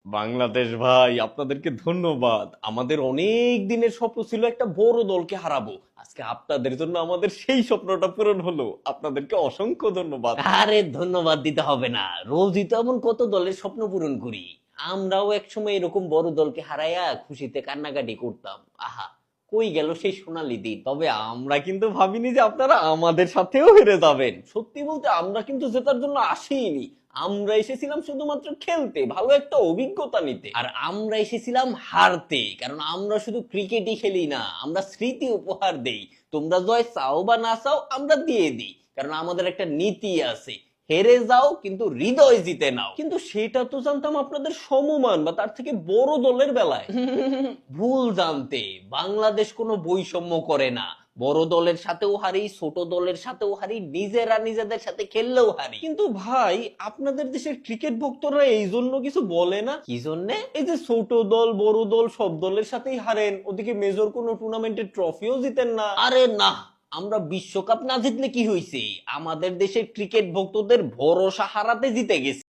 বাংলাদেশ ভাই, আপনাদেরকে ধন্যবাদ। আমাদের অনেক দিনের স্বপ্ন ছিল একটা বড় দলকে হারাবো। আজকে আপনাদের জন্য আমাদের সেই স্বপ্নটা পূরণ হলো। আপনাদেরকে অসংখ্য ধন্যবাদ। আরে ধন্যবাদ দিতে হবে না, রোজই তো এমন কত দলের স্বপ্ন পূরণ করি। আমরাও একসময় এরকম বড় দলকে হারাইয়া খুশিতে কান্নাকাটি করতাম। আহা, কই গেল সেই সোনালী দিন। তবে আমরা কিন্তু ভাবিনি যে আপনারা আমাদের সাথেও হেরে যাবেন। সত্যি বলতে আমরা কিন্তু জেতার জন্য আসিনি। আমরা এসেছিলাম শুধুমাত্র খেলতে, ভালো একটা অভিজ্ঞতা নিতে। আর আমরা এসেছিলাম হারতে, কারণ আমরা শুধু ক্রিকেটই খেলি না, আমরা স্মৃতি উপহার দেই। তোমরা জয় চাও বা না চাও, আমরা দিয়ে দিই, কারণ আমাদের একটা নীতি আছে, হেরে যাও কিন্তু হৃদয় জিতে নাও। কিন্তু সেটা তো জানতাম আপনাদের সমমান বা তার থেকে বড় দলের বেলায়। ভুল জানতে, বাংলাদেশ কোনো বৈষম্য করে না। বড় দলের সাথেও হারি, ছোট দলের সাথেও হারি, নিজেরা নিজেদের সাথে খেললেও হারি। কিন্তু ভাই, আপনাদের দেশের ক্রিকেট ভক্তরা এই জন্য কিছু বলে না? কি জন্যে? এই যে ছোট দল বড় দল সব দলের সাথেই হারেন, ওদিকে মেজর কোনো টুর্নামেন্টের ট্রফিও জিতেন না। আরে না, আমরা বিশ্বকাপ না জিতলে কি হয়েছে, আমাদের দেশের ক্রিকেট ভক্তদের ভরসা হারাতে জিতে গেছি।